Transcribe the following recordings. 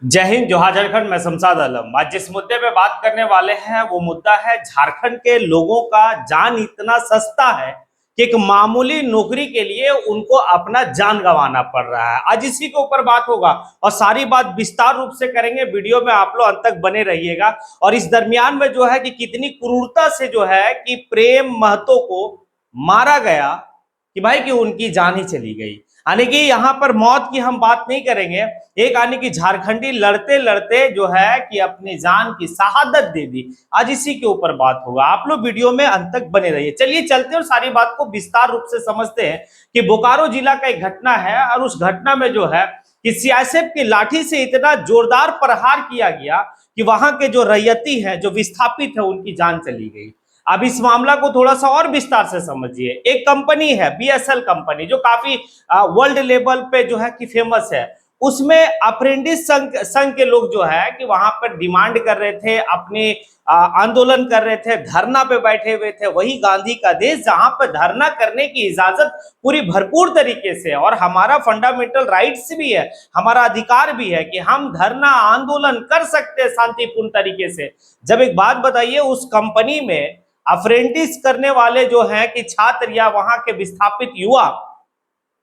जय हिंद, जोहार झारखंड। मैं शमशाद आलम। आज जिस मुद्दे पे बात करने वाले हैं वो मुद्दा है झारखंड के लोगों का जान इतना सस्ता है कि एक मामूली नौकरी के लिए उनको अपना जान गंवाना पड़ रहा है। आज इसी के ऊपर बात होगा और सारी बात विस्तार रूप से करेंगे। वीडियो में आप लोग अंत तक बने रहिएगा। और इस दरमियान में जो है कि कितनी क्रूरता से जो है कि प्रेम महतो को मारा गया कि भाई कि उनकी जान ही चली गई। यानी कि यहाँ पर मौत की हम बात नहीं करेंगे। एक यानी कि झारखंडी लड़ते लड़ते जो है कि अपनी जान की शहादत दे दी। आज इसी के ऊपर बात होगा। आप लोग वीडियो में अंत तक बने रहिए। चलिए चलते और सारी बात को विस्तार रूप से समझते हैं कि बोकारो जिला का एक घटना है और उस घटना में जो है कि सीआईएसएफ की लाठी से इतना जोरदार प्रहार किया गया कि वहां के जो रैयती है, जो विस्थापित है, उनकी जान चली गई। अब इस मामला को थोड़ा सा और विस्तार से समझिए। एक कंपनी है बीएसएल कंपनी, जो काफी वर्ल्ड लेवल पे जो है कि फेमस है। उसमें अप्रेंटिस संघ के लोग जो है कि वहां पर डिमांड कर रहे थे, अपने आंदोलन कर रहे थे, धरना पे बैठे हुए थे। वही गांधी का देश जहां पर धरना करने की इजाजत पूरी भरपूर तरीके से, और हमारा फंडामेंटल राइट्स भी है, हमारा अधिकार भी है कि हम धरना आंदोलन कर सकते हैं शांतिपूर्ण तरीके से। जब एक बात बताइए, उस कंपनी में अप्रेंटिस करने वाले जो हैं कि छात्र या वहां के विस्थापित युवा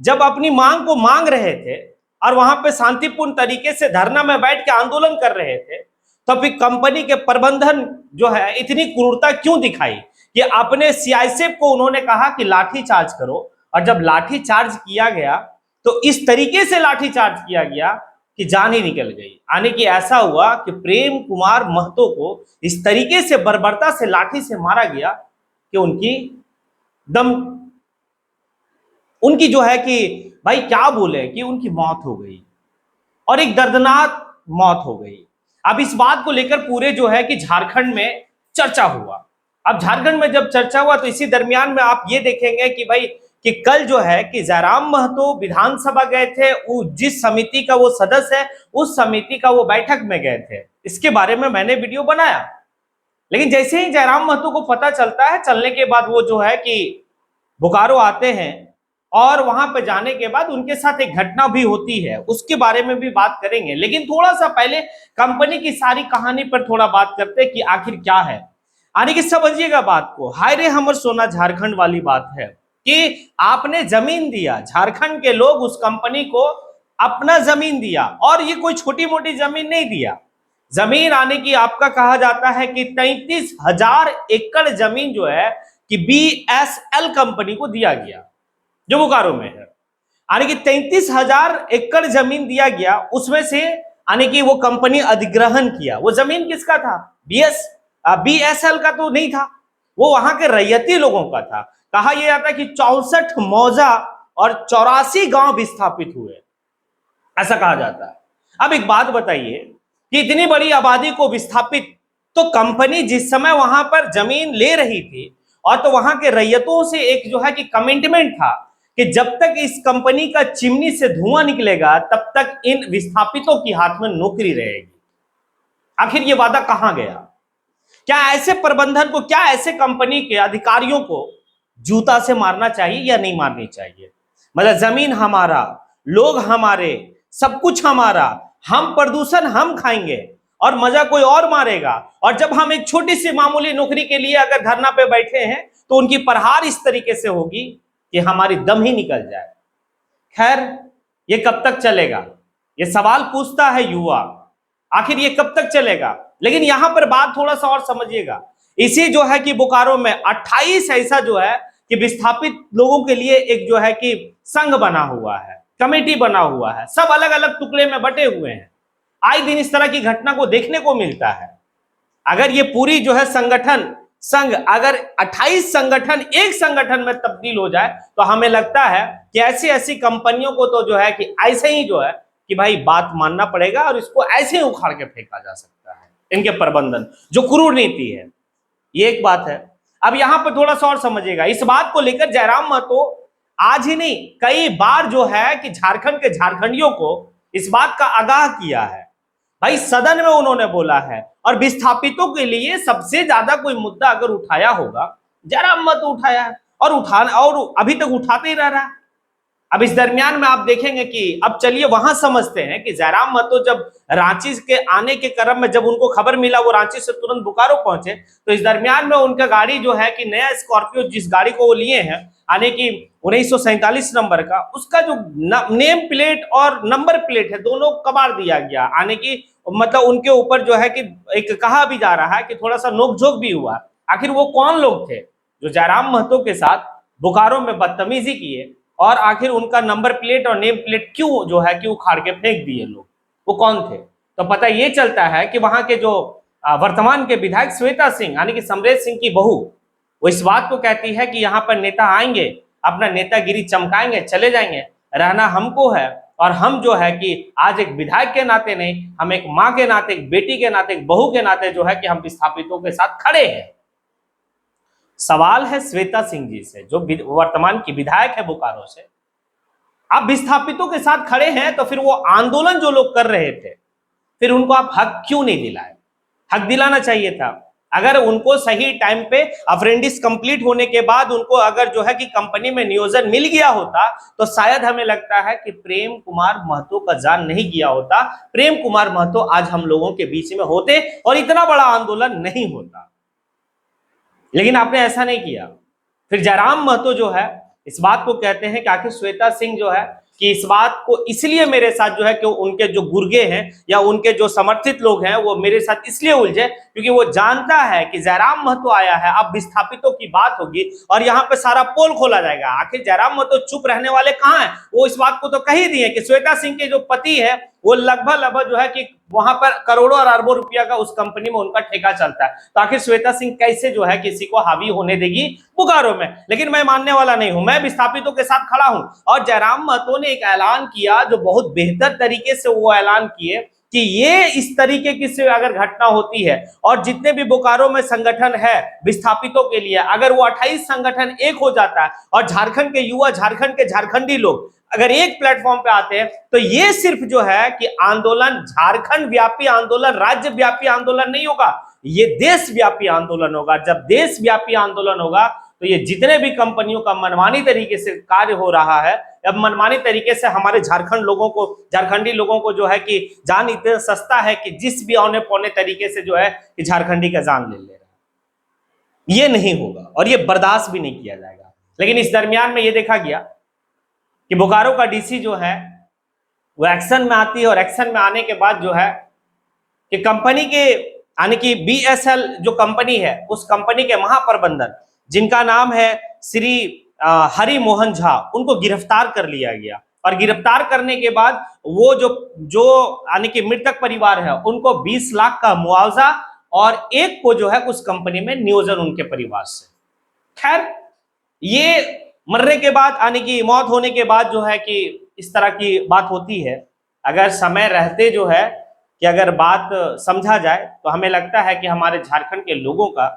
जब अपनी मांग को मांग रहे थे और वहां पे शांतिपूर्ण तरीके से धरना में बैठ के आंदोलन कर रहे थे, तो फिर कंपनी के प्रबंधन जो है इतनी क्रूरता क्यों दिखाई कि अपने सीआईएसएफ को उन्होंने कहा कि लाठी चार्ज करो। और जब लाठी चार्ज किया गया तो इस तरीके से लाठी चार्ज किया गया कि जान ही निकल गई। यानी कि ऐसा हुआ कि प्रेम कुमार महतो को इस तरीके से बर्बरता से लाठी से मारा गया कि उनकी जो है कि भाई क्या बोले कि उनकी मौत हो गई, और एक दर्दनाक मौत हो गई। अब इस बात को लेकर पूरे जो है कि झारखंड में चर्चा हुआ। अब झारखंड में जब चर्चा हुआ तो इसी दरमियान में आप ये देखेंगे कि भाई कि कल जो है कि जयराम महतो विधानसभा गए थे। वो जिस समिति का वो सदस्य है, उस समिति का वो बैठक में गए थे। इसके बारे में मैंने वीडियो बनाया। लेकिन जैसे ही जयराम महतो को पता चलता है, चलने के बाद वो जो है कि बोकारो आते हैं, और वहां पर जाने के बाद उनके साथ एक घटना भी होती है, उसके बारे में भी बात करेंगे। लेकिन थोड़ा सा पहले कंपनी की सारी कहानी पर थोड़ा बात करते हैं कि आखिर क्या है। यानी कि समझिएगा बात को। हाय रे हमर सोना झारखंड वाली बात है कि आपने जमीन दिया, झारखंड के लोग उस कंपनी को अपना जमीन दिया, और ये कोई छोटी मोटी जमीन नहीं दिया। जमीन आने की आपका कहा जाता है कि 33,000 एकड़ जमीन जो है कि बीएसएल कंपनी को दिया गया, जो बोकारो में है। यानी कि 33,000 एकड़ जमीन दिया गया। उसमें से यानी कि वो कंपनी अधिग्रहण किया। वो जमीन किसका था? बीएसएल का तो नहीं था, वो वहां के रैयती लोगों का था। कहा यह जाता है कि 64 मौजा और 84 गांव विस्थापित हुए, ऐसा कहा जाता है। अब एक बात बताइए कि इतनी बड़ी आबादी को विस्थापित, तो कंपनी जिस समय वहां पर जमीन ले रही थी, और तो वहां के रैयतों से एक जो है कि कमिटमेंट था कि जब तक इस कंपनी का चिमनी से धुआं निकलेगा तब तक इन विस्थापितों की हाथ में नौकरी रहेगी। आखिर ये वादा कहां गया? क्या ऐसे प्रबंधन को, क्या ऐसे कंपनी के अधिकारियों को जूता से मारना चाहिए या नहीं मारनी चाहिए? मतलब जमीन हमारा, लोग हमारे, सब कुछ हमारा, हम प्रदूषण हम खाएंगे और मजा कोई और मारेगा। और जब हम एक छोटी सी मामूली नौकरी के लिए अगर धरना पे बैठे हैं तो उनकी प्रहार इस तरीके से होगी कि हमारी दम ही निकल जाए। खैर, ये कब तक चलेगा? ये सवाल पूछता है युवा, आखिर ये कब तक चलेगा? लेकिन यहां पर बात थोड़ा सा और समझिएगा। इसी जो है कि बोकारो में 28 ऐसा जो है कि विस्थापित लोगों के लिए एक जो है कि संघ बना हुआ है, कमेटी बना हुआ है, सब अलग अलग टुकड़े में बटे हुए हैं। आए दिन इस तरह की घटना को देखने को मिलता है। अगर ये पूरी जो है संघ अगर 28 संगठन एक संगठन में तब्दील हो जाए तो हमें लगता है कि ऐसी ऐसी कंपनियों को तो जो है कि ऐसे ही जो है कि भाई बात मानना पड़ेगा, और इसको ऐसे ही उखाड़ के फेंका जा सकता है। इनके प्रबंधन जो क्रूर नीति है, ये एक बात है। अब यहां पर थोड़ा सा और समझिएगा। इस बात को लेकर जयराम महतो आज ही नहीं, कई बार जो है कि झारखंड के झारखंडियों को इस बात का आगाह किया है। भाई सदन में उन्होंने बोला है, और विस्थापितों के लिए सबसे ज्यादा कोई मुद्दा अगर उठाया होगा, जयराम महतो उठाया है, और अभी तक उठाते ही रह रहा है। अब इस दरमियान में आप देखेंगे कि अब चलिए वहां समझते हैं कि जयराम महतो जब रांची के आने के क्रम में जब उनको खबर मिला वो रांची से तुरंत बोकारो पहुंचे, तो इस दरमियान में उनका गाड़ी जो है कि नया स्कॉर्पियो जिस गाड़ी को वो लिए हैं आने की 1947 नंबर का, उसका जो नेम प्लेट और नंबर प्लेट है दोनों कबाड़ दिया गया आने की, मतलब उनके ऊपर जो है कि एक कहा भी जा रहा है कि थोड़ा सा नोकझोंक भी हुआ। आखिर वो कौन लोग थे जो जयराम महतो के साथ बोकारो में बदतमीजी किए, और आखिर उनका नंबर प्लेट और नेम प्लेट क्यों जो है कि उखाड़ के फेंक दिए लोग, वो कौन थे? तो पता ये चलता है कि वहां के जो वर्तमान के विधायक श्वेता सिंह यानी कि समरेश सिंह की बहू, वो इस बात को कहती है कि यहाँ पर नेता आएंगे, अपना नेतागिरी चमकाएंगे, चले जाएंगे, रहना हमको है, और हम जो है कि आज एक विधायक के नाते नहीं, हम एक माँ के नाते, एक बेटी के नाते, एक बहू के नाते जो है कि हम विस्थापितों के साथ खड़े हैं। सवाल है श्वेता सिंह जी से जो वर्तमान की विधायक है बोकारो से, आप विस्थापितों के साथ खड़े हैं तो फिर वो आंदोलन जो लोग कर रहे थे फिर उनको आप हक क्यों नहीं दिलाए? हक दिलाना चाहिए था। अगर उनको सही टाइम पे अप्रेंटिस कंप्लीट होने के बाद उनको अगर जो है कि कंपनी में नियोजन मिल गया होता तो शायद हमें लगता है कि प्रेम कुमार महतो का जान नहीं गया होता, प्रेम कुमार महतो आज हम लोगों के बीच में होते और इतना बड़ा आंदोलन नहीं होता। लेकिन आपने ऐसा नहीं किया। फिर जयराम महतो जो है इस बात को कहते हैं कि आखिर श्वेता सिंह जो है कि इस बात को इसलिए मेरे साथ जो है कि उनके जो गुर्गे हैं या उनके जो समर्थित लोग हैं वो मेरे साथ इसलिए उलझे क्योंकि वो जानता है कि जयराम महतो आया है, अब विस्थापितों की बात होगी और यहाँ पे सारा पोल खोला जाएगा। आखिर जयराम महतो चुप रहने वाले कहाँ हैं? वो इस बात को तो कह ही दिए कि श्वेता सिंह के जो पति है वो लगभग जो है कि वहां पर करोड़ों और अरबों रुपया का उस कंपनी में उनका ठेका चलता है, तो आखिर श्वेता सिंह कैसे जो है किसी को हावी होने देगी बोकारो में? लेकिन मैं मानने वाला नहीं हूं, मैं विस्थापितों के साथ खड़ा हूं। और जयराम महतो ने एक ऐलान किया जो बहुत बेहतर तरीके से वो ऐलान किए कि ये इस तरीके की से अगर घटना होती है और जितने भी बोकारो में संगठन है विस्थापितों के लिए, अगर वो 28 संगठन एक हो जाता है और झारखंड के युवा, झारखंड के झारखंडी लोग अगर एक प्लेटफॉर्म पे आते हैं तो ये सिर्फ जो है कि आंदोलन झारखंड व्यापी आंदोलन, राज्य व्यापी आंदोलन नहीं होगा, ये देश व्यापी आंदोलन होगा। जब देश व्यापी आंदोलन होगा तो ये जितने भी कंपनियों का मनमानी तरीके से कार्य हो रहा है, अब मनमानी तरीके से हमारे झारखंड लोगों को, झारखंडी लोगों को जो है कि जान इतना सस्ता है कि जिस भी औने पौने तरीके से जो है कि झारखंडी का जान ले रहा है, ये नहीं होगा और ये बर्दाश्त भी नहीं किया जाएगा। लेकिन इस दरमियान में ये देखा गया कि बोकारो का डीसी जो है वो एक्शन में आती है और एक्शन में आने के बाद जो है कि कंपनी के यानी कि BSL जो कंपनी है उस कंपनी के महाप्रबंधक जिनका नाम है श्री हरि मोहन झा, उनको गिरफ्तार कर लिया गया और गिरफ्तार करने के बाद वो जो यानी कि मृतक परिवार है उनको 20 लाख का मुआवजा और एक को जो है उस कंपनी में नियोजन उनके परिवार से। खैर ये मरने के बाद यानी कि मौत होने के बाद जो है कि इस तरह की बात होती है। अगर समय रहते जो है कि अगर बात समझा जाए तो हमें लगता है कि हमारे झारखंड के लोगों का,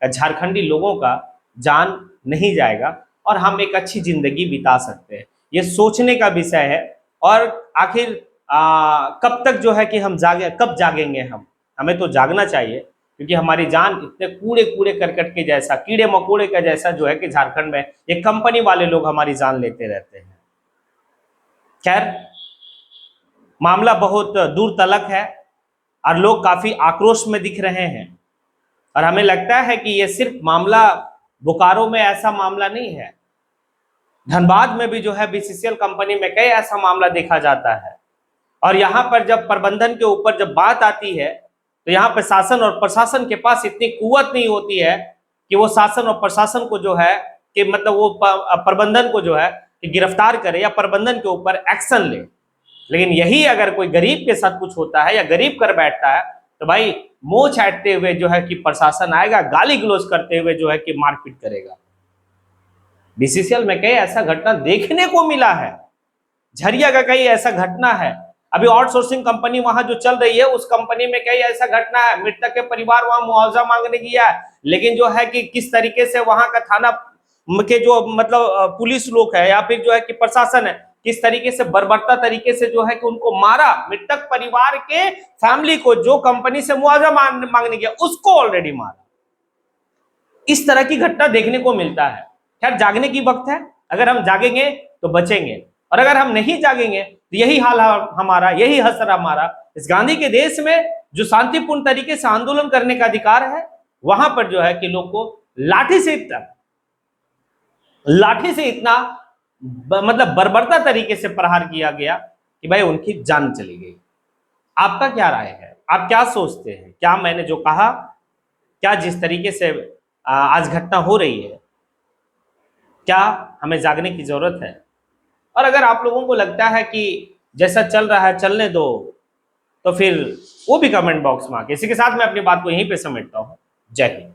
झारखंडी लोगों का जान नहीं जाएगा और हम एक अच्छी जिंदगी बिता सकते हैं। ये सोचने का विषय है और आखिर कब तक जो है कि हम कब जागेंगे? हमें तो जागना चाहिए क्योंकि हमारी जान इतने कूड़े कूड़े करकट के जैसा, कीड़े मकोड़े का जैसा जो है कि झारखंड में ये कंपनी वाले लोग हमारी जान लेते रहते हैं। खैर मामला बहुत दूर तलक है और लोग काफी आक्रोश में दिख रहे हैं और हमें लगता है कि ये सिर्फ मामला बोकारो में ऐसा मामला नहीं है, धनबाद में भी जो है BCCL कंपनी में कई ऐसा मामला देखा जाता है। और यहाँ पर जब प्रबंधन के ऊपर जब बात आती है तो यहाँ पर शासन और प्रशासन के पास इतनी कुवत नहीं होती है कि वो शासन और प्रशासन को जो है कि मतलब वो प्रबंधन को जो है कि गिरफ्तार करे या प्रबंधन के ऊपर एक्शन ले। लेकिन यही अगर कोई गरीब के साथ कुछ होता है या गरीब कर बैठता है तो भाई मुंह छाटते हुए जो है कि प्रशासन आएगा, गाली गलौज करते हुए जो है कि मारपीट करेगा। BCCL में कई ऐसा घटना देखने को मिला है, झरिया का कई ऐसा घटना है। अभी आउटसोर्सिंग कंपनी वहां जो चल रही है उस कंपनी में कई ऐसा घटना है, मृतक के परिवार वहां मुआवजा मांगने गया है, लेकिन जो है कि किस तरीके से वहां का थाना के जो मतलब पुलिस लोग है या फिर जो है कि प्रशासन है किस तरीके से बर्बरता तरीके से जो है कि उनको मारा। मृतक परिवार के फैमिली को जो कंपनी से मुआवजा मांगने गया उसको ऑलरेडी मारा। इस तरह की घटना देखने को मिलता है। खैर जागने की वक्त है, अगर हम जागेंगे तो बचेंगे और अगर हम नहीं जागेंगे तो यही हाल हमारा, यही हसर हमारा। इस गांधी के देश में जो शांतिपूर्ण तरीके से आंदोलन करने का अधिकार है, वहां पर जो है कि लोग को लाठी से इतना मतलब बर्बरता तरीके से प्रहार किया गया कि भाई उनकी जान चली गई। आपका क्या राय है? आप क्या सोचते हैं? क्या मैंने जो कहा, क्या जिस तरीके से आज घटना हो रही है, क्या हमें जागने की जरूरत है? और अगर आप लोगों को लगता है कि जैसा चल रहा है चलने दो, तो फिर वो भी कमेंट बॉक्स में आके। इसी के साथ मैं अपनी बात को यहीं पे समेटता हूं। जय हिंद।